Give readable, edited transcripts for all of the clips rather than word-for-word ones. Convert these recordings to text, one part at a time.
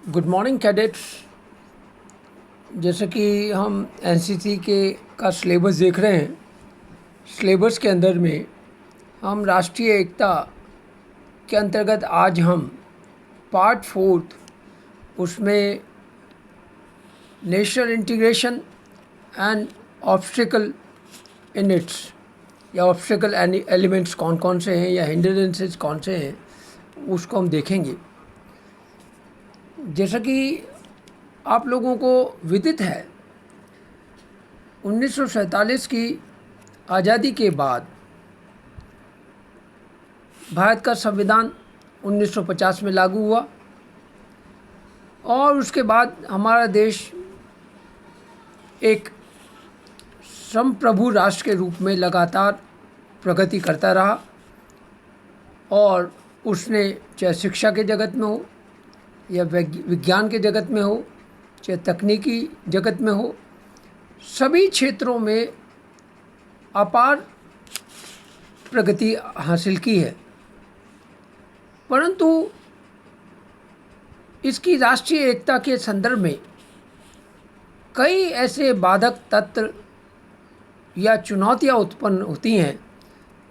Good morning cadets. जैसे कि हम एनसीसी के का सिलेबस देख रहे हैं, सिलेबस के अंदर में हम राष्ट्रीय एकता के अंतर्गत आज हम पार्ट फोर्थ उसमें national integration and obstacle in its या ऑब्स्टिकल एलिमेंट्स कौन कौन से हैं या हिंड्रेंसेस कौन से हैं उसको हम देखेंगे। जैसा कि आप लोगों को विदित है, 1947 की आज़ादी के बाद भारत का संविधान 1950 में लागू हुआ और उसके बाद हमारा देश एक संप्रभु राष्ट्र के रूप में लगातार प्रगति करता रहा और उसने चाहे शिक्षा के जगत में हो या विज्ञान के जगत में हो, चाहे तकनीकी जगत में हो, सभी क्षेत्रों में अपार प्रगति हासिल की है। परंतु इसकी राष्ट्रीय एकता के संदर्भ में कई ऐसे बाधक तत्व या चुनौतियां उत्पन्न होती हैं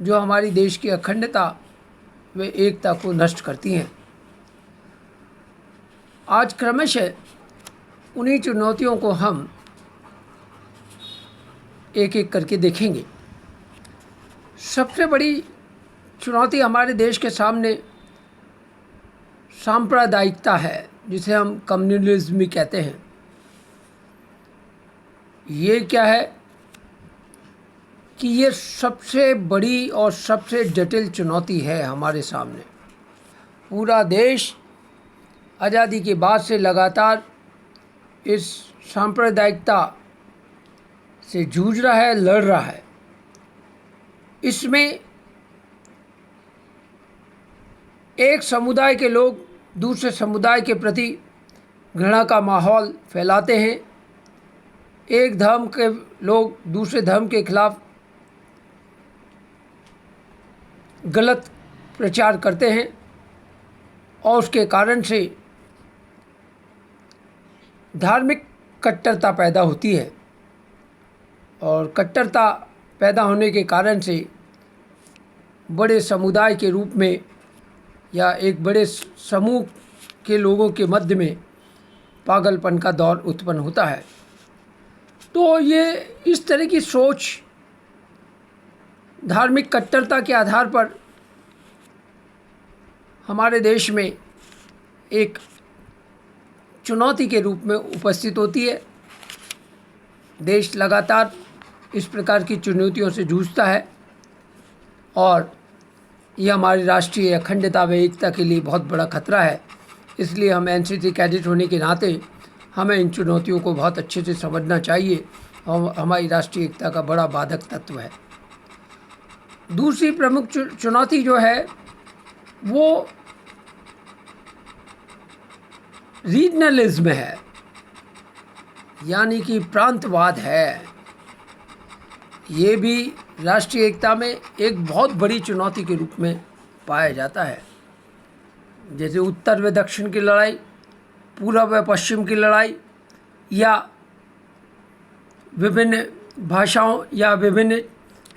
जो हमारी देश की अखंडता व एकता को नष्ट करती हैं। आज क्रमशः उन्हीं चुनौतियों को हम एक एक करके देखेंगे। सबसे बड़ी चुनौती हमारे देश के सामने सांप्रदायिकता है, जिसे हम कम्युनलिज्म भी कहते हैं। ये क्या है कि ये सबसे बड़ी और सबसे जटिल चुनौती है हमारे सामने। पूरा देश आज़ादी के बाद से लगातार इस सांप्रदायिकता से जूझ रहा है, लड़ रहा है। इसमें एक समुदाय के लोग दूसरे समुदाय के प्रति घृणा का माहौल फैलाते हैं, एक धर्म के लोग दूसरे धर्म के खिलाफ गलत प्रचार करते हैं और उसके कारण से धार्मिक कट्टरता पैदा होती है और कट्टरता पैदा होने के कारण से बड़े समुदाय के रूप में या एक बड़े समूह के लोगों के मध्य में पागलपन का दौर उत्पन्न होता है। तो ये इस तरह की सोच धार्मिक कट्टरता के आधार पर हमारे देश में एक चुनौती के रूप में उपस्थित होती है। देश लगातार इस प्रकार की चुनौतियों से जूझता है और यह हमारी राष्ट्रीय अखंडता व एकता के लिए बहुत बड़ा खतरा है। इसलिए हम एनसीसी कैडेट होने के नाते हमें इन चुनौतियों को बहुत अच्छे से समझना चाहिए और हमारी राष्ट्रीय एकता का बड़ा बाधक तत्व है। दूसरी प्रमुख चुनौती जो है वो रीजनलिज्म है, यानी कि प्रांतवाद है। ये भी राष्ट्रीय एकता में एक बहुत बड़ी चुनौती के रूप में पाया जाता है। जैसे उत्तर व दक्षिण की लड़ाई, पूर्व व पश्चिम की लड़ाई, या विभिन्न भाषाओं या विभिन्न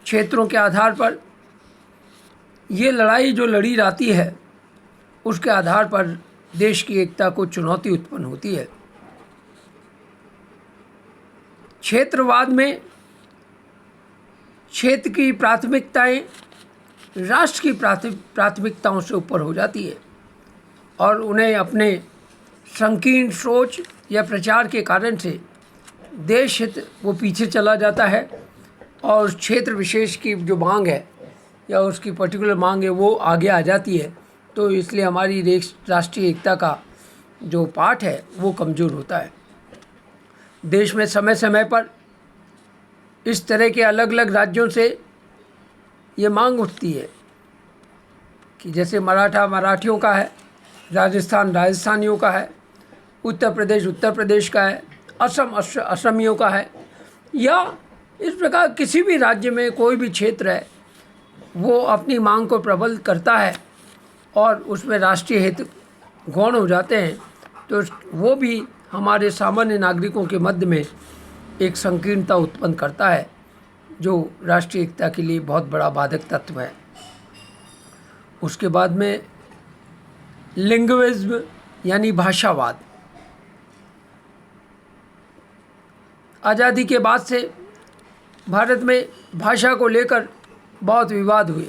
क्षेत्रों के आधार पर ये लड़ाई जो लड़ी जाती है, उसके आधार पर देश की एकता को चुनौती उत्पन्न होती है। क्षेत्रवाद में क्षेत्र की प्राथमिकताएं राष्ट्र की प्राथमिकताओं से ऊपर हो जाती है और उन्हें अपने संकीर्ण सोच या प्रचार के कारण से देश हित वो पीछे चला जाता है और उस क्षेत्र विशेष की जो मांग है या उसकी पर्टिकुलर मांग है वो आगे आ जाती है। तो इसलिए हमारी राष्ट्रीय एकता का जो पार्ट है वो कमज़ोर होता है। देश में समय समय पर इस तरह के अलग अलग राज्यों से ये मांग उठती है कि जैसे मराठियों का है, राजस्थान राजस्थानियों का है, उत्तर प्रदेश का है, असमियों का है, या इस प्रकार किसी भी राज्य में कोई भी क्षेत्र है वो अपनी मांग को प्रबल करता है और उसमें राष्ट्रीय हित गौण हो जाते हैं तो वो भी हमारे सामान्य नागरिकों के मध्य में एक संकीर्णता उत्पन्न करता है, जो राष्ट्रीय एकता के लिए बहुत बड़ा बाधक तत्व है। उसके बाद में लिंग्विज्म यानी भाषावाद। आज़ादी के बाद से भारत में भाषा को लेकर बहुत विवाद हुए,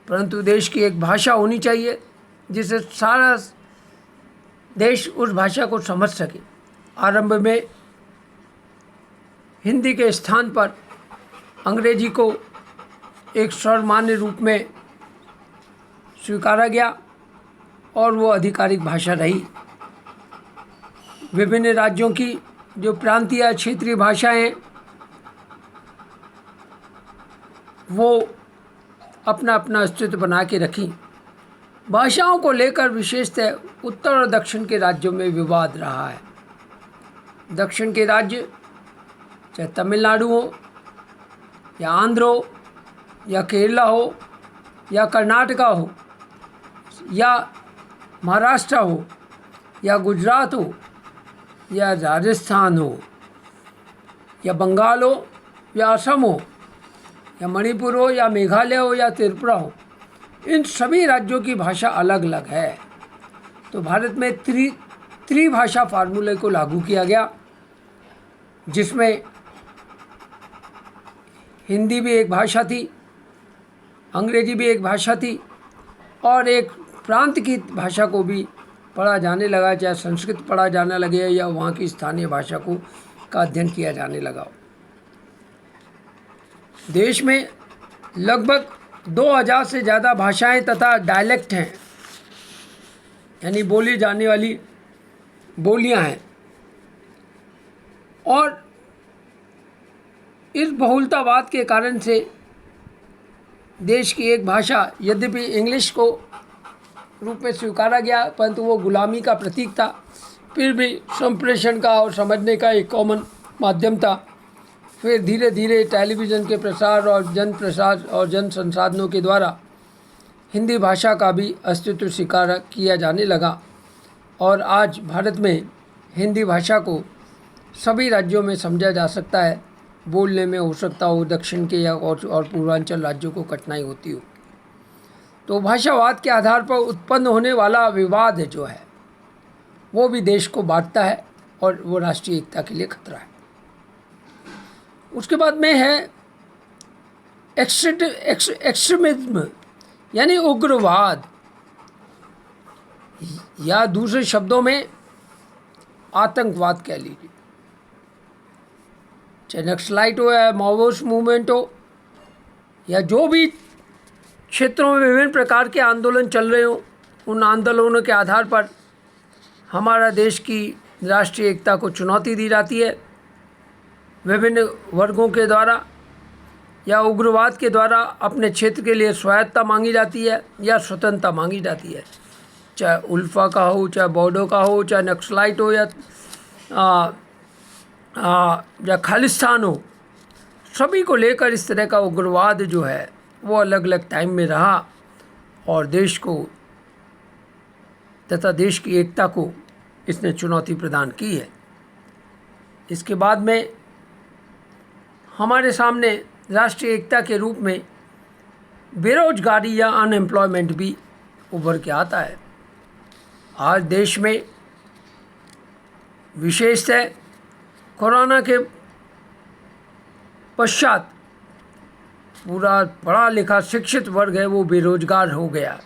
परंतु देश की एक भाषा होनी चाहिए जिसे सारा देश उस भाषा को समझ सके। आरंभ में हिंदी के स्थान पर अंग्रेजी को एक सर्वमान्य रूप में स्वीकारा गया और वो आधिकारिक भाषा रही। विभिन्न राज्यों की जो प्रांतीय क्षेत्रीय भाषाएं वो अपना अपना अस्तित्व बना के रखी। भाषाओं को लेकर विशेषतः उत्तर और दक्षिण के राज्यों में विवाद रहा है। दक्षिण के राज्य चाहे तमिलनाडु हो या आंध्र हो या केरला हो या कर्नाटका हो या महाराष्ट्र हो या गुजरात हो या राजस्थान हो या बंगाल हो या असम हो या मणिपुर हो या मेघालय हो या त्रिपुरा हो, इन सभी राज्यों की भाषा अलग अलग है। तो भारत में त्रिभाषा फार्मूले को लागू किया गया, जिसमें हिंदी भी एक भाषा थी, अंग्रेजी भी एक भाषा थी और एक प्रांत की भाषा को भी पढ़ा जाने लगा, चाहे संस्कृत पढ़ा जाने लगे या वहाँ की स्थानीय भाषा का अध्ययन किया जाने लगा। देश में लगभग 2000 से ज़्यादा भाषाएं तथा डायलेक्ट हैं, यानी बोली जाने वाली बोलियां हैं। और इस बहुलतावाद के कारण से देश की एक भाषा, यद्यपि इंग्लिश को रूप में स्वीकारा गया, परंतु वो गुलामी का प्रतीक था, फिर भी संप्रेषण का और समझने का एक कॉमन माध्यम था। फिर धीरे धीरे टेलीविज़न के प्रसार और जन संसाधनों के द्वारा हिंदी भाषा का भी अस्तित्व स्वीकार किया जाने लगा और आज भारत में हिंदी भाषा को सभी राज्यों में समझा जा सकता है। बोलने में हो सकता हो दक्षिण के या और पूर्वांचल राज्यों को कठिनाई होती हो। तो भाषावाद के आधार पर उत्पन्न होने वाला विवाद जो है वो भी देश को बांटता है और वो राष्ट्रीय एकता के लिए खतरा है। उसके बाद में है एक्सट्रीमिज्म यानी उग्रवाद, या दूसरे शब्दों में आतंकवाद कह लीजिए। चाहे नक्सलाइट हो या माओवादी मूवमेंट हो या जो भी क्षेत्रों में विभिन्न प्रकार के आंदोलन चल रहे हों, उन आंदोलनों के आधार पर हमारा देश की राष्ट्रीय एकता को चुनौती दी जाती है विभिन्न वर्गों के द्वारा, या उग्रवाद के द्वारा अपने क्षेत्र के लिए स्वायत्तता मांगी जाती है या स्वतंत्रता मांगी जाती है। चाहे उल्फा का हो, चाहे बोडो का हो, चाहे नक्सलाइट हो या खालिस्तान हो, सभी को लेकर इस तरह का उग्रवाद जो है वो अलग अलग टाइम में रहा और देश को तथा देश की एकता को इसने चुनौती प्रदान की है। इसके बाद में हमारे सामने राष्ट्रीय एकता के रूप में बेरोजगारी या अनएम्प्लॉयमेंट भी उभर के आता है। आज देश में विशेषतः कोरोना के पश्चात पूरा पढ़ा लिखा शिक्षित वर्ग है वो बेरोजगार हो गया।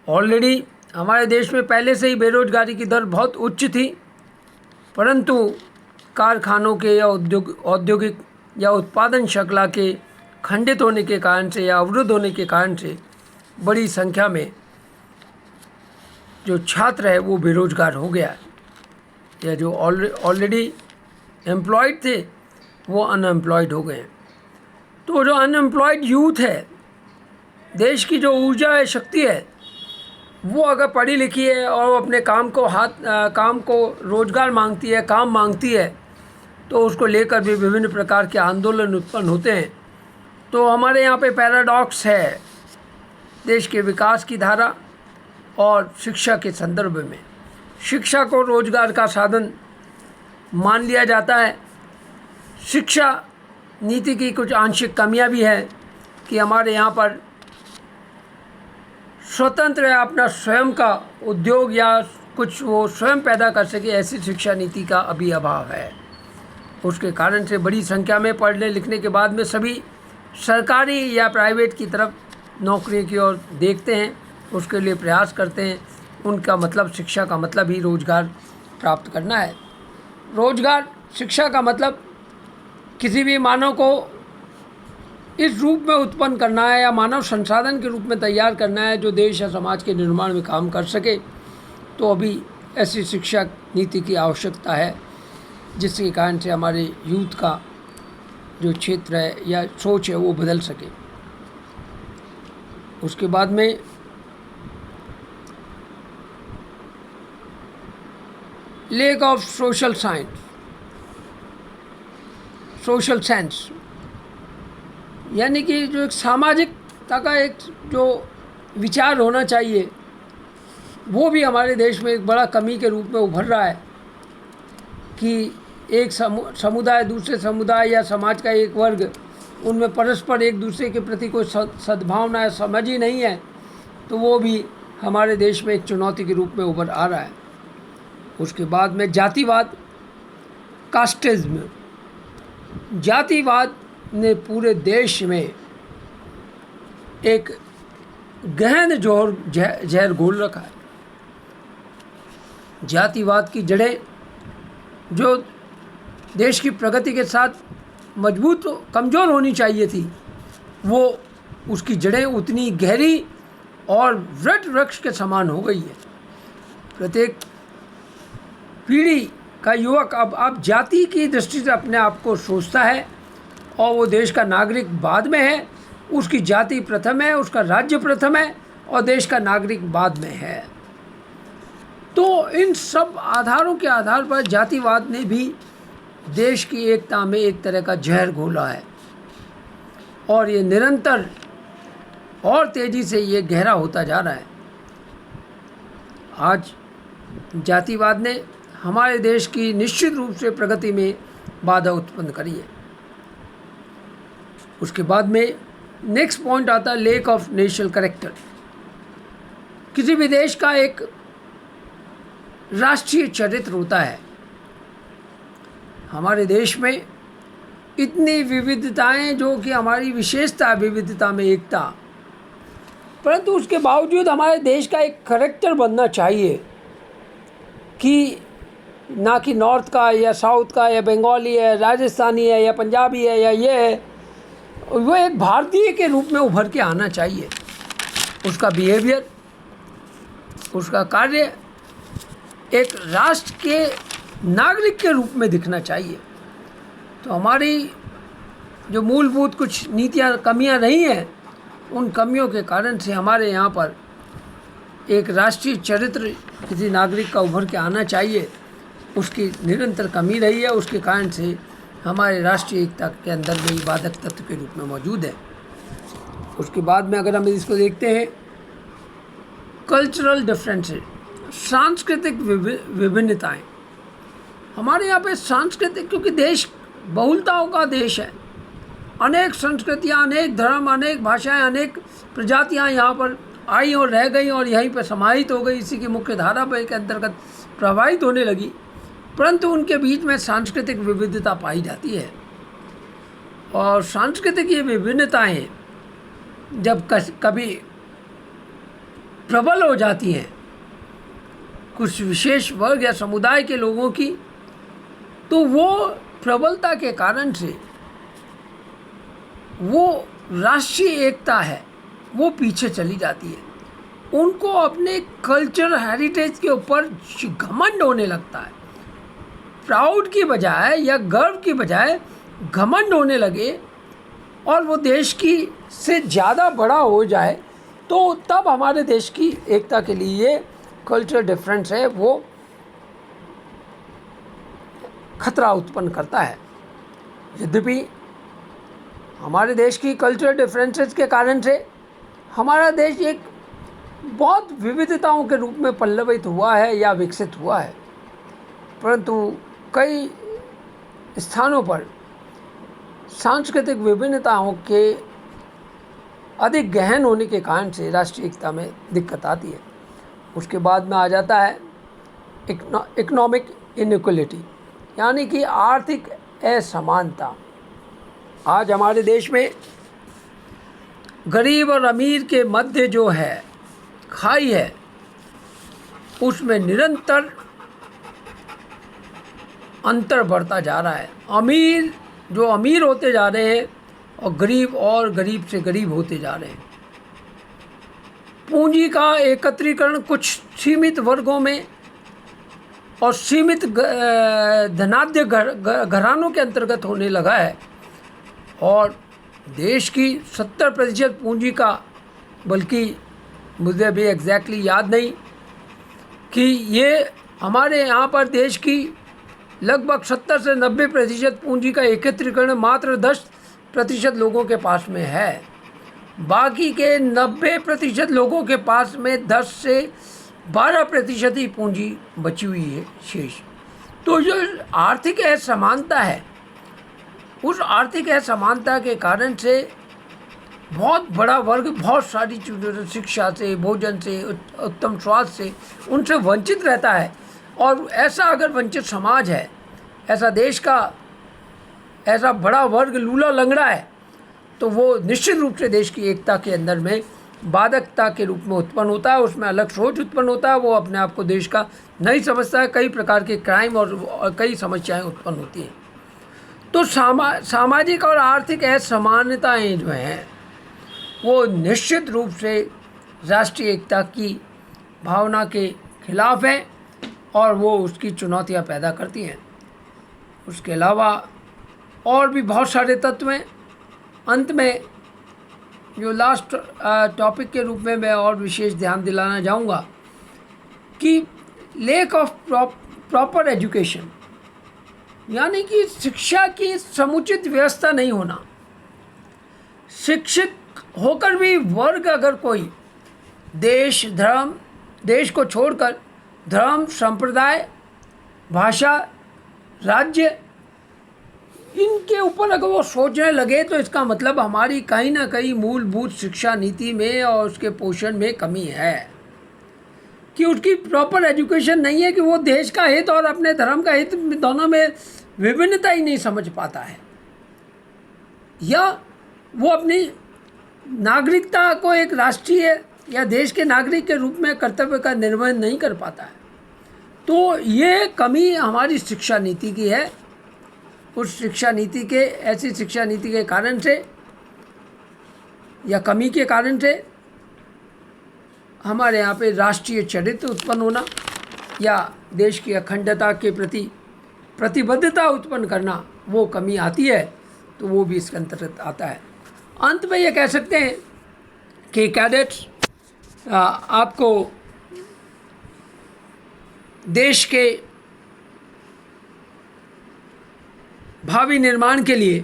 ऑलरेडी हमारे देश में पहले से ही बेरोजगारी की दर बहुत उच्च थी, परंतु कारखानों के या औद्योगिक या उत्पादन श्रृंखला के खंडित होने के कारण से या अवरुद्ध होने के कारण से बड़ी संख्या में जो छात्र है वो बेरोजगार हो गया, या जो ऑलरेडी एम्प्लॉयड थे वो अनएम्प्लॉयड हो गए। तो जो अनएम्प्लॉयड यूथ है, देश की जो ऊर्जा है, शक्ति है, वो अगर पढ़ी लिखी है और अपने काम को रोजगार मांगती है, काम मांगती है, तो उसको लेकर भी विभिन्न प्रकार के आंदोलन उत्पन्न होते हैं। तो हमारे यहाँ पे पैराडॉक्स है देश के विकास की धारा और शिक्षा के संदर्भ में। शिक्षा को रोजगार का साधन मान लिया जाता है। शिक्षा नीति की कुछ आंशिक कमियां भी हैं कि हमारे यहाँ पर स्वतंत्र या अपना स्वयं का उद्योग या कुछ वो स्वयं पैदा कर सके, ऐसी शिक्षा नीति का अभी अभाव है। उसके कारण से बड़ी संख्या में पढ़ने लिखने के बाद में सभी सरकारी या प्राइवेट की तरफ नौकरी की ओर देखते हैं, उसके लिए प्रयास करते हैं। उनका मतलब, शिक्षा का मतलब ही रोज़गार प्राप्त करना है। रोज़गार, शिक्षा का मतलब किसी भी मानव को इस रूप में उत्पन्न करना है या मानव संसाधन के रूप में तैयार करना है जो देश या समाज के निर्माण में काम कर सके। तो अभी ऐसी शिक्षा नीति की आवश्यकता है जिसके कारण से हमारे यूथ का जो क्षेत्र है या सोच है वो बदल सके। उसके बाद में लेक ऑफ सोशल सेंस, यानी कि जो एक सामाजिकता का एक जो विचार होना चाहिए वो भी हमारे देश में एक बड़ा कमी के रूप में उभर रहा है कि एक समुदाय दूसरे समुदाय या समाज का एक वर्ग, उनमें परस्पर एक दूसरे के प्रति कोई सद्भावना या समझ ही नहीं है। तो वो भी हमारे देश में एक चुनौती के रूप में उभर आ रहा है। उसके बाद में जातिवाद, कास्टिज्म, जातिवाद ने पूरे देश में एक गहन जहर घोल रखा है। जातिवाद की जड़ें जो देश की प्रगति के साथ मजबूत कमज़ोर होनी चाहिए थी, वो उसकी जड़ें उतनी गहरी और वृक्ष वृक्ष के समान हो गई है। प्रत्येक पीढ़ी का युवक अब जाति की दृष्टि से अपने आप को सोचता है और वो देश का नागरिक बाद में है। उसकी जाति प्रथम है, उसका राज्य प्रथम है और देश का नागरिक बाद में है। तो इन सब आधारों के आधार पर जातिवाद ने भी देश की एकता में एक तरह का जहर घोला है और ये निरंतर और तेज़ी से ये गहरा होता जा रहा है। आज जातिवाद ने हमारे देश की निश्चित रूप से प्रगति में बाधा उत्पन्न करी है। उसके बाद में नेक्स्ट पॉइंट आता है लैक ऑफ नेशनल कैरेक्टर। किसी भी देश का एक राष्ट्रीय चरित्र होता है। हमारे देश में इतनी विविधताएं, जो कि हमारी विशेषता, विविधता में एकता, परंतु उसके बावजूद हमारे देश का एक कैरेक्टर बनना चाहिए कि ना कि नॉर्थ का या साउथ का या बंगाली है, राजस्थानी है या पंजाबी है या ये है, वो एक भारतीय के रूप में उभर के आना चाहिए। उसका बिहेवियर, उसका कार्य एक राष्ट्र के नागरिक के रूप में दिखना चाहिए। तो हमारी जो मूलभूत कुछ नीतियाँ, कमियाँ नहीं हैं, उन कमियों के कारण से हमारे यहाँ पर एक राष्ट्रीय चरित्र किसी नागरिक का उभर के आना चाहिए, उसकी निरंतर कमी रही है। उसके कारण से हमारे राष्ट्रीय एकता के अंदर में बाधक तत्व के रूप में मौजूद है। उसके बाद में अगर हम इसको देखते हैं, कल्चरल डिफरेंसेस, सांस्कृतिक विभिन्नताएं। हमारे यहाँ पे सांस्कृतिक, क्योंकि देश बहुलताओं का देश है, अनेक संस्कृतियाँ, अनेक धर्म, अनेक भाषाएं, अनेक प्रजातियाँ यहाँ पर आई और रह गई और यहीं पर समाहित हो गई, इसी की मुख्य धारा के अंतर्गत प्रवाहित होने लगी। परंतु उनके बीच में सांस्कृतिक विविधता पाई जाती है और सांस्कृतिक ये विभिन्नताएं जब कभी प्रबल हो जाती हैं कुछ विशेष वर्ग या समुदाय के लोगों की, तो वो प्रबलता के कारण से वो राष्ट्रीय एकता है वो पीछे चली जाती है। उनको अपने कल्चर हेरिटेज के ऊपर घमंड होने लगता है। प्राउड की बजाय या गर्व की बजाय घमंड होने लगे और वो देश की से ज़्यादा बड़ा हो जाए, तो तब हमारे देश की एकता के लिए कल्चर डिफरेंस है वो खतरा उत्पन्न करता है। यद्यपि हमारे देश की कल्चरल डिफरेंसेस के कारण से हमारा देश एक बहुत विविधताओं के रूप में पल्लवित हुआ है या विकसित हुआ है, परंतु कई स्थानों पर सांस्कृतिक विभिन्नताओं के अधिक गहन होने के कारण से राष्ट्रीय एकता में दिक्कत आती है। उसके बाद में आ जाता है इकोनॉमिक इनइक्वलिटी, यानी कि आर्थिक असमानता। आज हमारे देश में गरीब और अमीर के मध्य जो है खाई है, उसमें निरंतर अंतर बढ़ता जा रहा है। अमीर होते जा रहे हैं और गरीब से गरीब होते जा रहे हैं। पूंजी का एकत्रीकरण कुछ सीमित वर्गों में और सीमित धनाढ्य घरानों के अंतर्गत होने लगा है, और देश की 70% पूंजी का, बल्कि मुझे अभी एग्जैक्टली याद नहीं कि ये हमारे यहाँ पर देश की लगभग 70 से 90% पूंजी का एकत्रीकरण मात्र 10% लोगों के पास में है। बाकी के 90% लोगों के पास में 10 से 12% ही पूंजी बची हुई है शेष। तो जो आर्थिक असमानता है, उस आर्थिक असमानता के कारण से बहुत बड़ा वर्ग बहुत सारी चीज़ों, शिक्षा से, भोजन से, उत्तम स्वास्थ्य से, उनसे वंचित रहता है। और ऐसा अगर वंचित समाज है, ऐसा देश का ऐसा बड़ा वर्ग लूला लंगड़ा है, तो वो निश्चित रूप से देश की एकता के अंदर में बाधकता के रूप में उत्पन्न होता है। उसमें अलग सोच उत्पन्न होता है, वो अपने आप को देश का नहीं समझता है। कई प्रकार के क्राइम और कई समस्याएं उत्पन्न होती हैं। तो सामाजिक और आर्थिक असमानताएं जो हैं, वो निश्चित रूप से राष्ट्रीय एकता की भावना के खिलाफ है और वो उसकी चुनौतियां पैदा करती हैं। उसके अलावा और भी बहुत सारे तत्व हैं। अंत में जो लास्ट टॉपिक के रूप में मैं और विशेष ध्यान दिलाना चाहूँगा कि लेक ऑफ प्रॉपर एजुकेशन, यानी कि शिक्षा की समुचित व्यवस्था नहीं होना। शिक्षित होकर भी वर्ग अगर कोई देश को छोड़कर धर्म, संप्रदाय, भाषा, राज्य, इनके ऊपर अगर वो सोचने लगे, तो इसका मतलब हमारी कहीं ना कहीं मूलभूत शिक्षा नीति में और उसके पोषण में कमी है, कि उसकी प्रॉपर एजुकेशन नहीं है, कि वो देश का हित और अपने धर्म का हित दोनों में विभिन्नता ही नहीं समझ पाता है, या वो अपनी नागरिकता को एक राष्ट्रीय या देश के नागरिक के रूप में कर्तव्य का निर्वहन नहीं कर पाता है। तो ये कमी हमारी शिक्षा नीति की है। उस शिक्षा नीति के, ऐसी शिक्षा नीति के कारण से या कमी के कारण से हमारे यहाँ पे राष्ट्रीय चरित्र उत्पन्न होना या देश की अखंडता के प्रति प्रतिबद्धता उत्पन्न करना, वो कमी आती है, तो वो भी इसके अंतर्गत आता है। अंत में ये कह सकते हैं कि कैडेट्स आपको देश के भावी निर्माण के लिए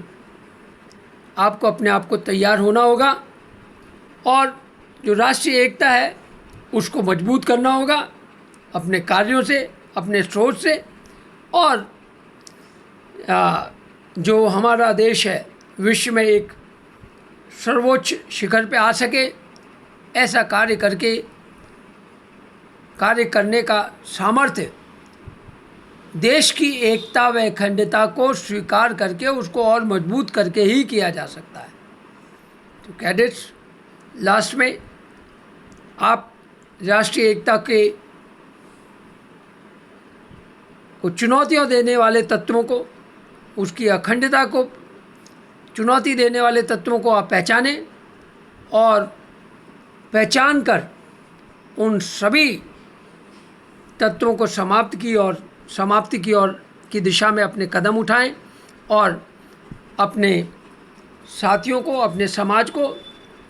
आपको अपने आप को तैयार होना होगा, और जो राष्ट्रीय एकता है उसको मजबूत करना होगा अपने कार्यों से, अपने सोच से, और जो हमारा देश है विश्व में एक सर्वोच्च शिखर पे आ सके, ऐसा कार्य करने का सामर्थ्य देश की एकता व अखंडता को स्वीकार करके उसको और मजबूत करके ही किया जा सकता है। तो कैडेट्स, लास्ट में आप राष्ट्रीय एकता के को चुनौतियाँ देने वाले तत्वों को, उसकी अखंडता को चुनौती देने वाले तत्वों को आप पहचानें, और पहचान कर उन सभी तत्वों को समाप्ति की दिशा में अपने कदम उठाएं, और अपने साथियों को, अपने समाज को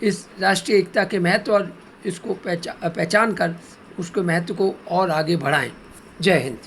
इस राष्ट्रीय एकता के महत्व और इसको पहचान कर उसके महत्व को और आगे बढ़ाएं। जय हिंद।